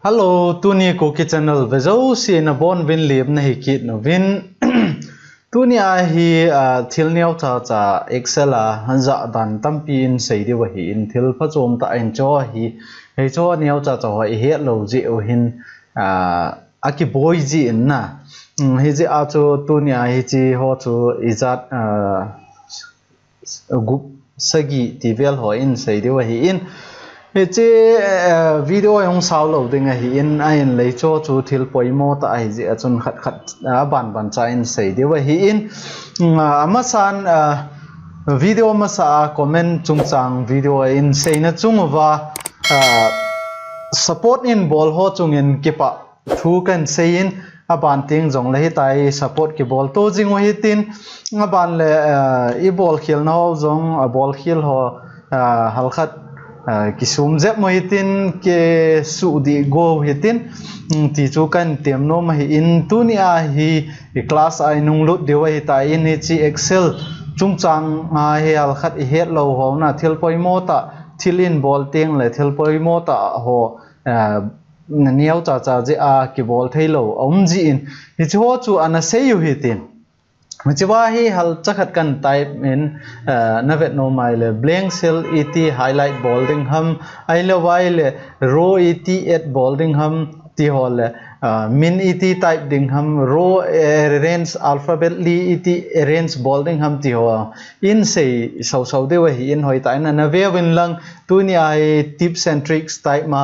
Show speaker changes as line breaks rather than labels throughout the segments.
Hello, Tuni Cookie Channel. Vezo si na bon vin liep na hi kit no vin. Tuni a hi thil niaw cha Excel a hanza dan tampi in sei de wa hi in thil pha chom ta in cho hi hei cho niaw cha hi he lo ji o hin a ki boy ji in na hi ji a cho Tuni a hi ji ho chu izat gup sagi tivel ho in sei de wa hi in che video yong sao lo ding a hi in a in lei cho chu thil poimo ta ai ji achun khat ban cha in sei de wa hi in ama san video ma sa comment chung chang video in sei na chung wa support in ball ho chung in kipa thu kan sei in aban ting jong le tai support ki ball to jing hi tin aban le I ball khel no jong a ball khel ho halkhat kisum zep mo hitin ke su di go hitin ti chu kan tem no ma hi in Tuni a hi class ai nung lut dewa hi ta in hi chi Excel chung chang a hi al khat I het lo ho na thil poimo ta thilin bol teng le thil poimo ta ho niaw cha je a ki bol thailo om ji in hi chu chu ana sei yu hitin Machiwa hi hal chakhat kan type in navet no mile blank cell et highlight bolding ham aile while row et at bolding ham ti hole min et type ding ham row arrange alphabetly et arrange bolding ham ti ho in say so de wa hi in hoi ta na ve win lang Tuni ai tips and tricks type ma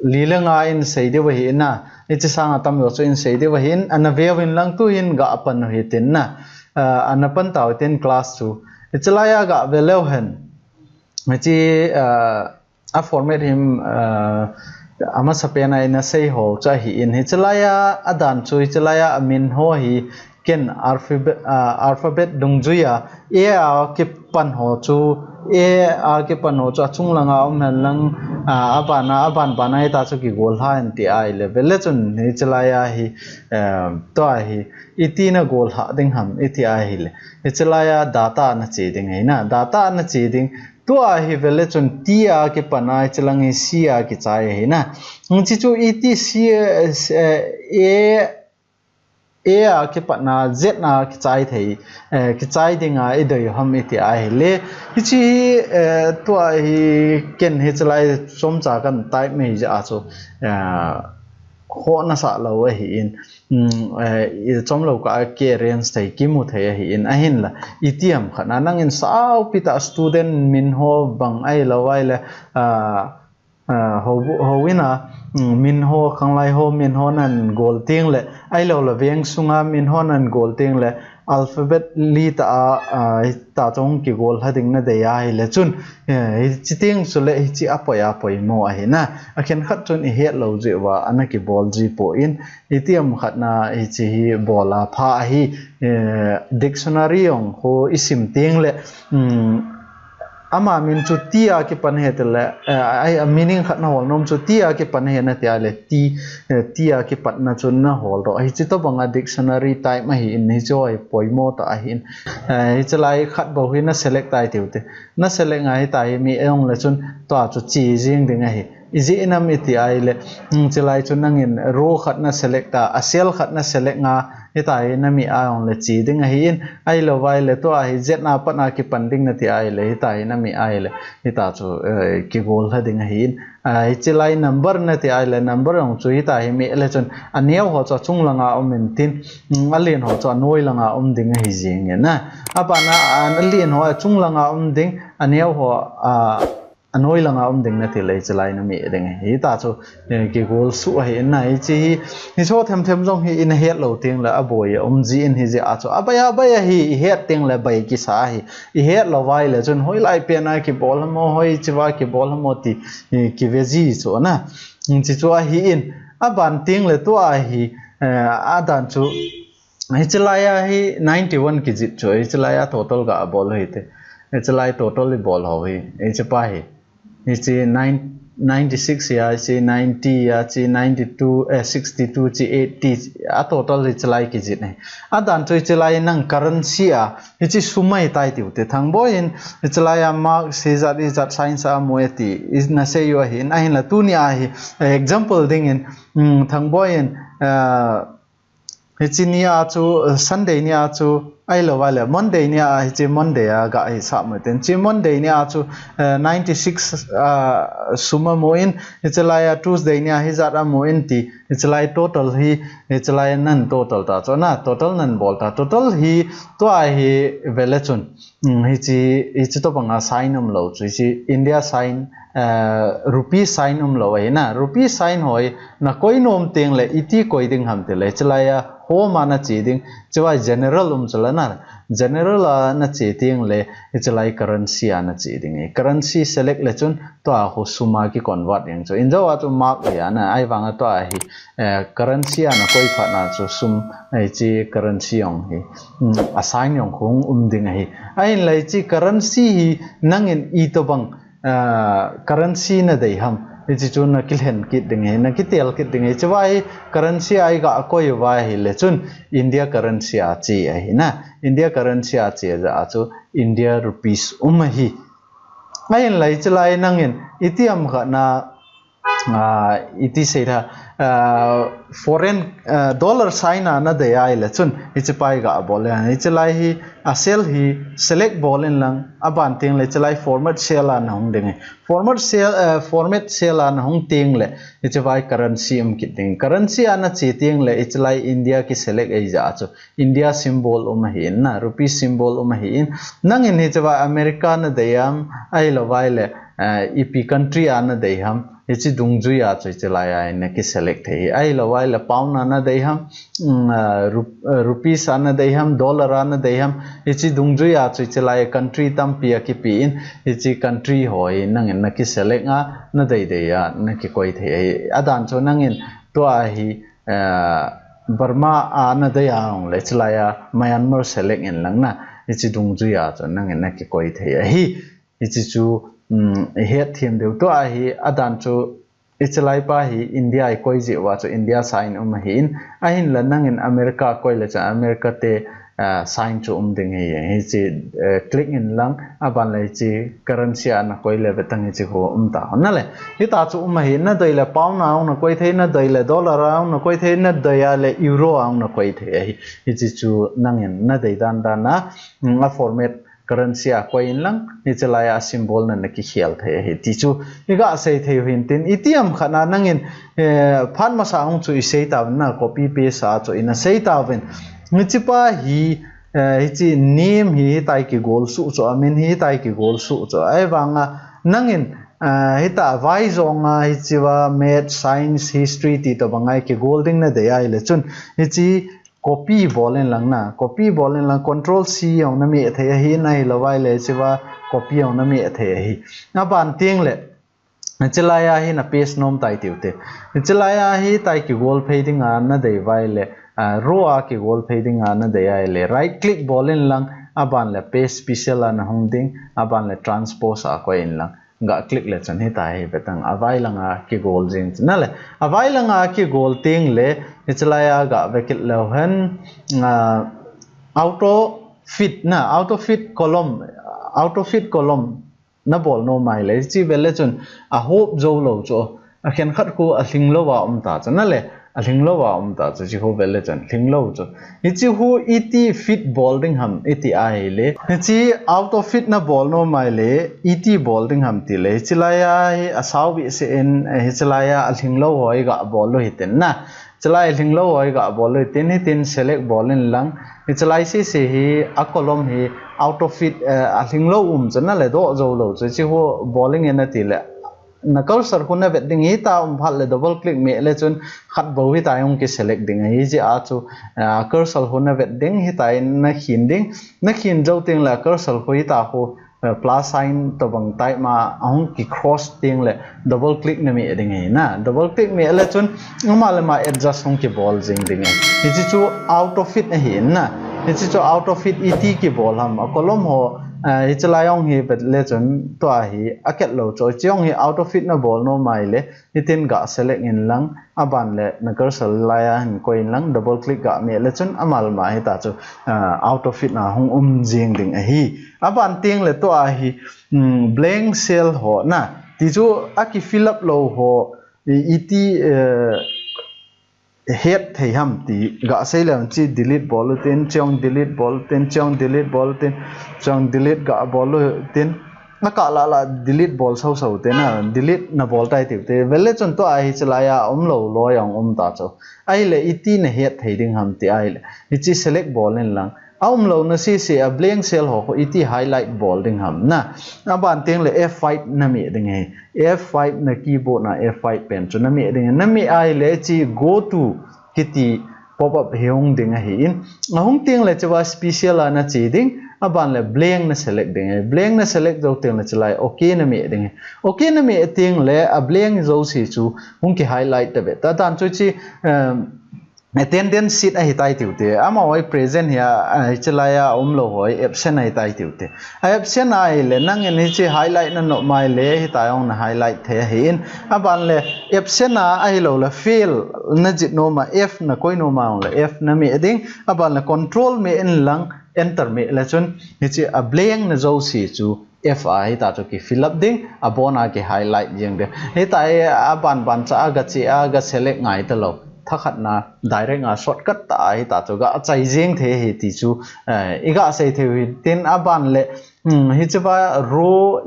lilanga in sei de wa hi na ichi sanga tam yo in sei de wa hin ana ve win lang tu in ga apan hi tin na ana pan taw tin class chu ichlaya ga velo hen machi a format him ama sapena ina sei ho cha hi in ichlaya adan chu ichlaya amin ho hi ken alphabet dungjuya a ke pan ho chu a ke pan ho cha chung langa men lang aban banai ta chu ki gol ha an ti ai level le chun ni chlaya hi to hi itina gol ha ding ham iti ai hi le chlaya data na che ding hai na data na che ding to hi vele chun ti a ke panai chlangi si a ki chai hai na chi chu iti si a ke patna z na ki chai thei ki chai ding a idoi ham iti ai le chi to hi ken he chlai som cha kan type me ja chu ho na sa lo hi in chom lo ka ke range thei ki mu thei hi in a hin la itiam khana nang in sao pita student min ho bang ai lo wai le ho wina min ho khanglai ho min ho nan gol ting le ai lo la veng sunga min ho nan gol ting le alphabet li ta chong ki gol hading na de ya hi le chun chi ting su le chi apoi mo a hi na a khen khat chun I het lo je wa ana ki bol ji po in itiam khat na hi chi hi bola pha hi dictionary ong ho isim ting le ama min chu tia ki pan he tel ai meaning khat na hol nom chu tia ki pan he na tia le tia ki pat na chun na hol ro hi chi to banga dictionary type ma hi in hi choi poimo ta hin hi chlai khat bo hi na select tai tiute na select ngai tai mi ong le chun to chu chi jing ding hi izi inam iti ai le chlai chun nang in row khat na select ta a cell khat na select nga itai na mi a ong le chi ding hi in ai lo vai le to ai z na pa na ki panding na ti ai le itai na mi ai le ita chu ki gol ha ding hi in ai chlai number na ti ai le number ong chu itai mi le chun aniaw ho cha chung langa om min tin alien ho cha noi langa om ding hi jing na apa na alien ho chung langa om ding aniaw ho anoi langa ding na thilai chlai na mi ding hi ta chu ki gol su hi nai chi hi so them jong hi in het lo ting la aboi ji in hi je a chu abaya hi het ting la bai ki sa hi het lo vai le chun hoi lai pe na ki bol mo hoi chiwa ki bol mo ti ki veji chu na chi chu a hi in aban ting le to a hi adan chu hi chlai a hi 91 ki jit chu hi chlai a total ga bol hi te chlai total bol ho hi chi pa hi It's 96 ya chi 90 ya chi 92 62 chi 80 a total chlai ki jit nei adan choi chlai nang currency a chi sumai tai tiu te thang boin chlai a mark se zat science a moeti is na se yo hin a hin la tu ni a hi example ding in thang boin chi ni a chu Sunday ni a chu ai lo wala Monday ni a chi Monday a ga ai sa ma ten chi Monday ni a chu 96 suma moin chlai Tuesday ni a hi zat a moin ti chlai total hi chlai nan total ta cho na total nan bol ta total hi to a hi velachun hi chi to banga sign lo chi India sign rupee sign lo ai na rupee sign hoi na koi nom teng le iti koi ding ham te le chlai ho mana chi ding chwa general chalana general na chi ting le chlai currency na chi ding currency select le chun to a ho suma ki convert yang cho injo wa chu mark ya na ai wanga to a hi currency na koi pha na chu sum ai chi currency ong hi assign yong khong ding hi ai lai chi currency hi nangin I to bang currency na dei ham ichi chun na kilhen kit ding na kitel kit ding chawai currency ai ga koi wa hi le chun India currency a chi ai na India currency a chi za chu India rupees hi ai lai chlai nangin itiam kha na iti seira foreign dollar sign na de ai le chun ichi pai ga bol ya chlai hi asel hi select bolen lang aban teng le chlai format sel an hong ding format sel an hong teng le ichi vai currency kit ding currency ana chi teng le chlai India ki select ai ja chu India symbol hi na rupee symbol hi nang in hi chawa America na de yam ai lo vai le EP country ana de ham ichi dungjui a choi chlai ai na ki select hi ai lo vai le pound ana de ham rupees ana de ham dollar ana de ham ichi dungjui a choi chlai country tam pi ki pi in ichi country hoi nang na ki select nga na de ya na ki koi the adan cho nang in to a hi Burma ana de ya ong le chlai Myanmar select in lang na ichi dungjui a cho nang na ki koi the hi ichi chu het thiam deu to a hi adan chu ichlai pa hi India ai koi je wa chu India sign hi in a hin la nang in America koi le cha America te sign chu ding hi chi click in lang aban le chi currency na koi le betang chi ho ta na le hi ta chu hi na dai le pound na na koi the na dai le dollar na koi the na dai le euro na koi the hi chi chu nang in na dai dan na a format currency a koi in lang ni chlai a symbol na ki khial the hi ti chu iga sei the hin tin itiam khana nangin phan ma sa ong chu sei ta na copy paste a chu in a sei ta ven ni chipa hi chi name hi tai ki gol su chu amin hi tai ki gol su chu ai wanga nangin hita vai zonga hi chiwa math science history ti to bangai ki golding na de ai le chun hi chi copy bolen lang na copy bolen lang control C ong na mi the hi nai lawai le chiwa copy ong na mi the hi na ban tieng le chlaya hi na paste nom tai tiute chlaya hi tai ki gol fading na dei vai le row a ki gol fading na dei ai le right click bolen lang aban le paste special an hong ding aban le transpose a ko in lang ga click le chan hi tai betang avai langa ki gol jing na le avai langa ki gol ting le chlaya ga vekit lo han auto fit column na bol no mai le chi vele chun a hope zo lo cho a khen khat ko a hling lo wa ta chana le a hling lo wa ta chi ho vele chan hling lo cho chi hu iti fit bowling ham iti ai le chi auto fit na bol no mai le iti bowling ham ti le chilaya a saw bi se en chilaya a hling lo hoi ga bol lo hiten na chlai hling lo hoi ga bol lo tin hi tin select bowling lang chlai se hi a column hi auto fit a hling lo chana le do zo lo chi ho bowling en ti le na cursor kuna vet ding hi ta phal le double click me le chun khat bo hi ta yong ki select ding hi ji a chu cursor huna vet ding hi ta na khin zo ting la cursor ho hi ta ho plus sign to bang tai ma ong ki cross ting le double click na me ding hi na double click me le chun ma le ma adjust hong ki ball jing ding hi ji chu out of fit hi na hi chu out of fit et ki ball ham a column ho hi chalai ong hi bet le chun to hi aket lo choi chiong hi out of fit na ball no mai le hitin ga select in lang aban le na cursor la hin ko in lang double click ga me le chun amal ma hi ta chu out of fit na hung jing ding a hi aban ting le to hi blank cell ho na ti chu aki fill up lo ho iti head thei ham ti ga sei lam chi delete ball ten chong delete ball ten chong delete ball ten chong delete ga ball ten na ka la delete ball so te na delete na ball tai ti te vele chon to ai chalaya lo lo yang ta cho ai le iti na head thei ding ham ti ai le chi select ball in lang lo na si a blank cell ho iti highlight ball ding ham na ban teng le F5 na mi ding he F5 na keyboard na F5 pen chu na mi ai le chi go to kiti pop up heung ding a hi in hung teng le chawa special na chi ding aban le blank na select ding he blank na select do teng le chalai okay na mi ding okay na mi teng le a blank zo si chu hung ki highlight ta be ta dan chu chi attendance sheet ai tai tiu te ama oi present ya chalaya lo hoi absent ai tai tiu te absent ai le nang ni chi highlight na no mai le hi ta ong na highlight the hin aban le absent ai lo la fail na jit no ma f na koi no ma le f na mi ding aban le control me in lang enter me le chun ni chi a blank na zo si chu fi ta chu ki fill up ding abona ki highlight jeng de hi ta ban cha ga chi ga select ngai ta lo thakhat na direct a shortcut ta ai ta chu ga chai jeng the hi ti chu iga sei the wi tin aban le hi chwa row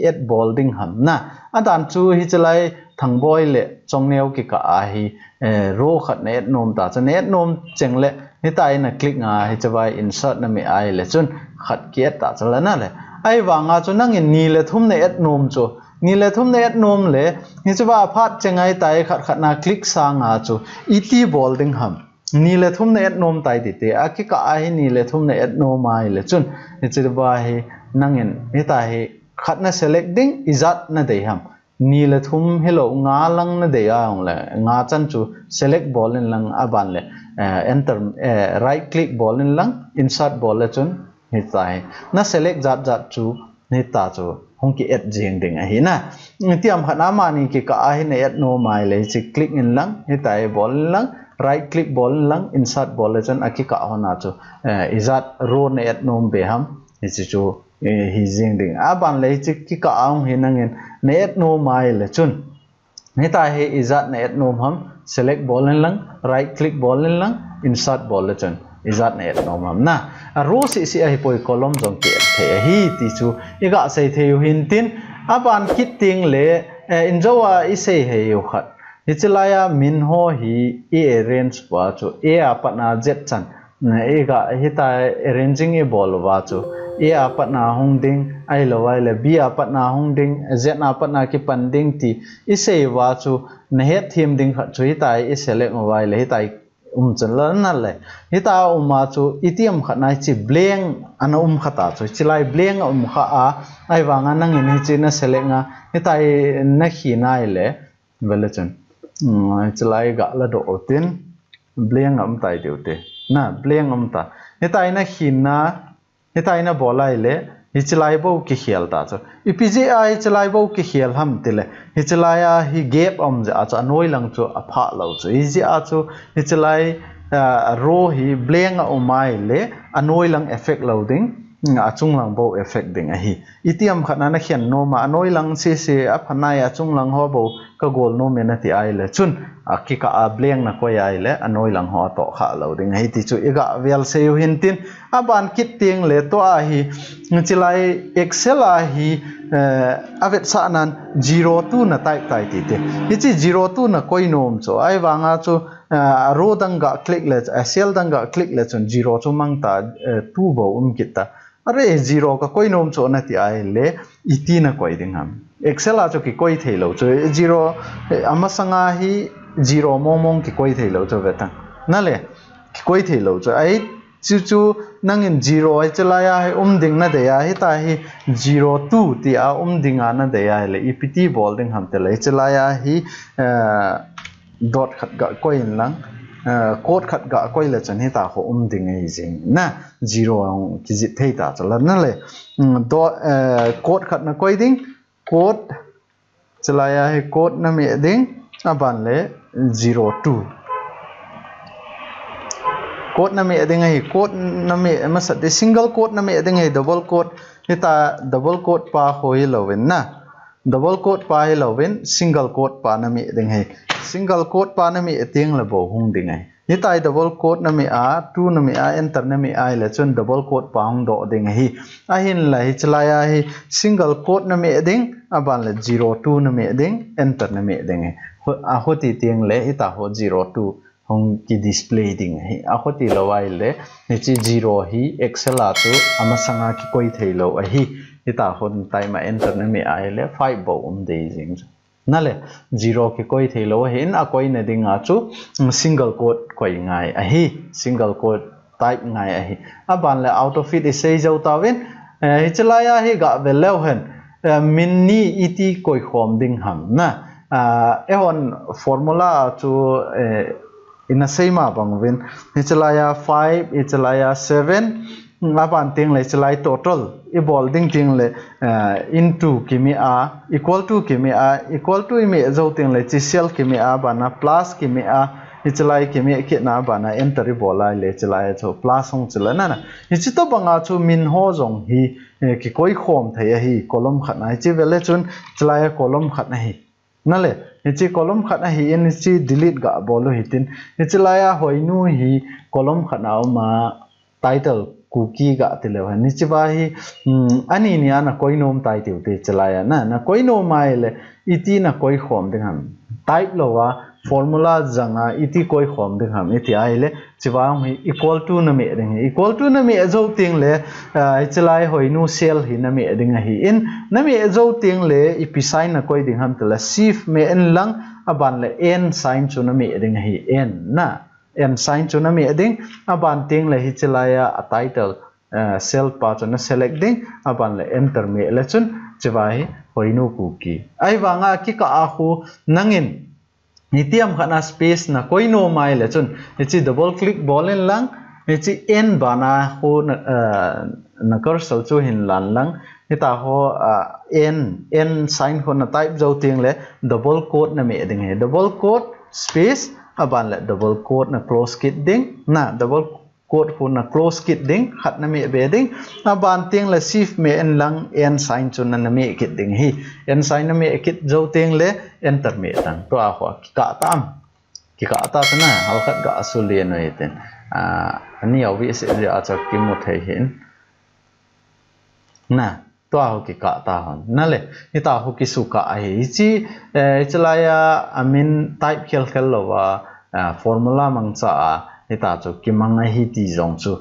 et bolding ham na adan chu hi chalai thang boy le chongneu ki ka a hi row khat ne nom ta cha net nom cheng le hi ta na click nga hi chwa insert na mi ai le chun khat kiet ta chala na le ai wanga chu nang in ni le thum ne et nom chu ni le thum ne et nom le ni chwa phat chengai tai khat na click sa nga chu iti bolding ham ni le thum ne et nom tai ti te a ki ka ai ni le thum ne et nom mai le chun ni chwa hi nangin ni ta hi khat na select ding izat na dei ham ni le thum hello nga lang na dei a ong le nga chan chu select ball in lang aban le enter right click ball in lang insert ball le chun ni tai na select zat chu ni ta chu hong ki et jing ding a hi na tiam khana ma ni ki ka a hi ne et no mai le chi click in lang hi tai ball lang right click ball lang insert ball le chun aki ka hona chu izat row ne et nom be ham hi chu hi jing ding a ban le chi ki ka ang hi nangin ne et no mai le chun ni ta hi izat ne et nom ham select ball lang right click ball lang insert ball le chun izat ne et nom ham na a row si a hi poi column jong ki the hi ti chu iga sei the hin tin aban kit ting le injowa I sei he yu khat hichlaya min ho hi e arrange wa chu e apana jet chan e ga hita arranging e bol wa chu e apana hong ding ai lo ai le b apana hong ding z na apana ki pan ding ti I sei wa chu na he thim ding khat chu hita I select wa le hita chan la na le hita ma chu itiam khat na chi blank ana khata chu chilai blank kha a ai wanga nang in hi chi na select nga hita na khi nai le vele chan chalai ga la do tin blank tai deu te na blank ta hita ina khina hita ina bolai le hi chalai bo ki khial ta chu ipji chalai bo ki khial ham tile hi chalaya hi gap ja cha noi lang chu apha lo chu hi ji a chu hi chalai ro hi blank mai le anoi lang effect loading achung lang bo effect ding a hi itiam khana na khian no ma anoi lang se a phanai achung lang ho bo ka gol no me na ti ai le chun ki ka a blank na ko ai le anoi lang ho to kha loading hi ti chu iga vel se yu hin tin aban kit ting le to a hi chilai excel a hi avet sa nan 02 na type ti te hi chi 02 na koi nom cho ai wanga chu row dang ga click le cell dang ga click le chun 0 chu mang ta 2 bo kita are 0 ka koi nom cho na ti ai le iti na koi ding ham excel a chu ki koi thelo chu 0 ama sanga hi 0 mong ki koi thelo chu vetang na le ki koi thelo chu ai chu nangin 0 ai chalaya hai ding na de ya hi ta hi 02 ti a ding na de ya le ipt ball ding ham te le chalaya hi dot khat ga coin lang code khat ga koi le chan hi ta ho ding ai jing na zero ki ji thei ta chala na le do code khat na koi ding code chalaya hi code na me ding aban le 02 code na me ding ai code na me ma sat de single code na me ding ai double code hita double code pa hoi lovin na double code pa hi lovin single code pa na me ding ai single code pa na me ting la bo hung ding ai hita double code na me a 2 na me a enter na me ai la chun double code pa hung do ding hi a hin la hi chlaya hi single code na me ding aban la 02 na me ding enter na me ding ai a hoti ting le hita ho 02 hong ki display ding hi a khoti lawai le ni chi 0 hi excel a tu ama sanga ki koi theilo a hi ita hon time enter na me ai le 5 bo de jing na le 0 ki koi theilo hin a koi na ding a chu single quote koi ngai a hi single quote type ngai a hi a ban le out of it sei jau tawin hi chlaya hi ga velo hen min ni iti koi khom ding ham na ehon formula chu in a same bangwin ichalaya 5 ichalaya 7 apan ting le chalai total e bolding ting le into kimi a equal to kimi a equal to me zo ting le chi cell kimi a bana plus kimi a ichalai kimi ke na bana enter bola le chalai cho plus hong chalana na ichi to banga chu min ho jong hi ki koi khom thai hi column khana chi vele chun chalai column khana hi na le ichi column khana hi en ichi delete ga bolo hitin ichlaya hoinu hi column khana ma title cookie ga tile wa ni chiba hi ani ni ana koinom title te chlaya na koinom mai le iti na koi khom ding ham type lo wa formula janga iti koi khom ding ham iti ai le chiba hi equal to na me ding equal to na me zo ting le ichlai hoinu cell hi na me ding hi in na me zo ting le ipi sign na koi ding ham tela shift me en lang aban le n sign chu na me ding hi n na n sign chu na me ding aban ting le hi chlaya a title cell pa chu na select ding aban le enter me le chun chiba hi hoinu cookie ai wanga ki ka a khu nangin nitiam khana space na koino mai le chun ichi double click bolen lang ichi n bana ho na cursor chu hin lan lang ita ho n sign ho na type zo ting le double quote na me ding he double quote space aban le double quote na close kit ding na double quote ho na close kit ding khat na me be ding aban ting le shift me en lang n sign chu na me kit ding hi n sign na me kit zo ting le enter me tang to a ho ka tam ki ka ta na hal khat ga asulian no iten ani awi se a cha ki mo thai hin na to a ho ki ka ta hon na le ni ta ho ki su ka ai chi chlaya amin type khel khel lo wa formula mang cha hita chu kimang hi ti jong chu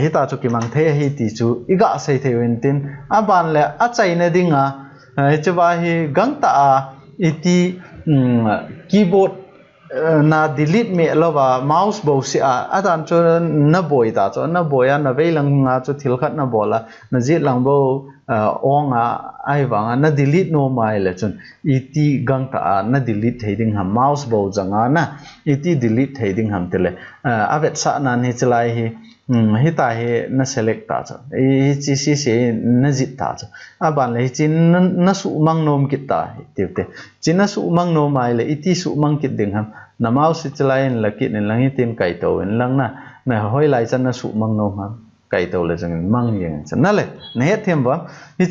hita chu kimang the hi ti chu iga sei the win tin aban le a chaina dinga chwa hi gangta a iti keyboard na delete me lova mouse bo si a adan chu na boy ta chu na boya na veilang nga chu thil khat na bola na jit lang bo onga ai wanga na delete no mai le chun iti gangta a na delete theding ham mouse bo janga na iti delete theding ham tele avet sa na ni chlai hi hita he na select ta chu e chi si se na jit ta chu aban le chin na su mang nom kit ta te chin na su mang no mai le iti su mang kit ding ham na mouse chlai en la kit en lang tin kai to en lang na hoi lai chan na su mang no ham kai to le jang mang yang chan na le na he them ba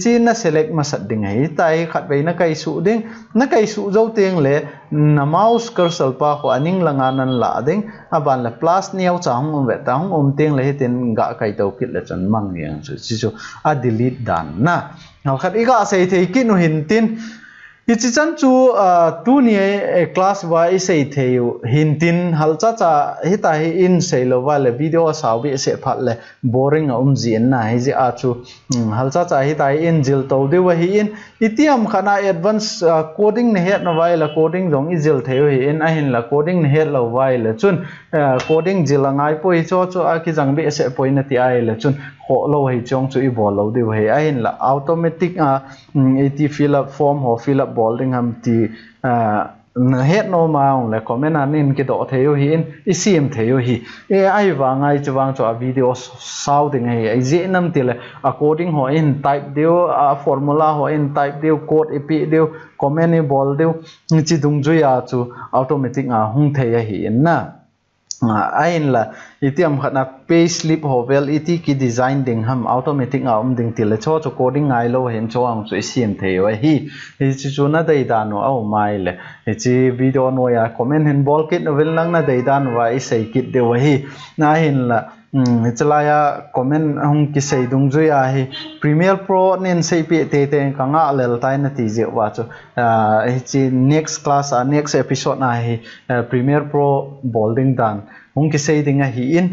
chi na select ma sat ding hai tai khat bei na kai su ding na kai su zo teng le na mouse cursor pa ko aning langa nan la ding aban la plus niau chang om ve tang teng le ten ga kai to kit le chan mang yang chi chu a delete dan na hal khat iga sei thei ki nu hin tin ichi chan chu tu ni class wa isei theu hintin halcha cha hita hi in seilo wale video saw bi se phat le boring ji na hi ji a chu halcha cha hita in jil to de wa hi in itiam khana advance coding ne het no wai la coding jong i jil theu hi in a hin la coding ne het lo wai le chun coding jilangai poi cho cho a ki jang bi se poi na ti ai le chun ho lo hi chong chu i bol lo de hi a hin la automatic at fill up form ho fill up bolding ham ti hết nó mà ông là comment anh in cái độ thế hi in isim thế hi ai vàng ai cho vàng cho video sau thì ngày ai dễ nằm thì là according họ in type điều formula họ in type điều code ep điều commentable điều chỉ đúng rồi chú automatic hung thế hi na ai là itiam khana payslip hovel iti ki design ding ham automatic ding til cho coding ngai lo hen cho ang chu sim the wa hi chi chu na dei da no au mai le chi video no ya comment hen bol kit novel lang na dei dan wa i sei kit de wa hi na hin la chalaya comment hung ki sei dung ju ya hi Premiere Pro nen sei pe te te ka nga lel tai na ti je wa chu chi next class next episode na hi Premiere Pro bolding dan hung ki sei ding hi in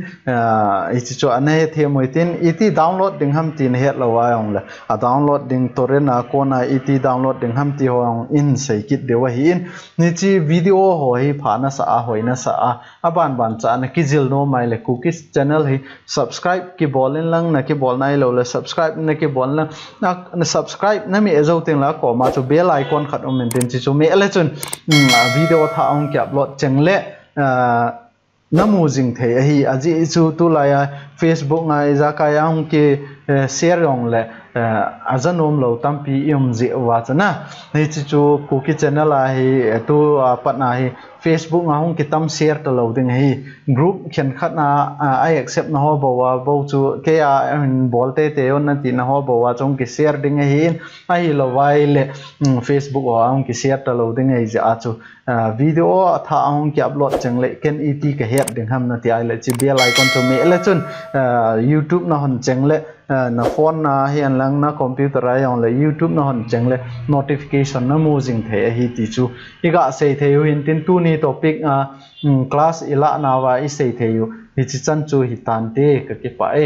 ichi cho ane the moitin iti download ding ham tin het lo wa ong la download ding torrent ko na iti download ding ham ti ho in sei kit de wa hi in ni chi video ho hi phana sa a hoina sa a ban cha na ki jil no mai le cookies channel hi subscribe ki bolin lang na ki bol nai lo le subscribe na ki bol na subscribe na mi ezo ting la ko ma chu bell icon khat maintain chi chu me ele chun video tha ong ki upload chengle namu jing the hi aji chu tu la ya Facebook ngai za ka yang ki share yong le azanom lo tampi yum ji wa chana nei chi chu cookie channel a hi tu patna hi Facebook nga hong kitam share to lo ding hi group khen khat na I accept na ho bawa bo chu ke bolte te on na ti na ho bawa chong ki share ding hi ai lo wai le Facebook wa hong ki share to lo ding hi ja chu video tha hong ki upload chang le ken et ka het ding ham na ti ai le chi bell icon to me le chun YouTube na hon chang le na phone na hian lang na computer ai on le YouTube na hon chang le notification na mo jing the hi ti chu iga sei the hin tin tu ni topic class ila na wa i sei the yu hi chi chan chu hi tan te ka ki pa e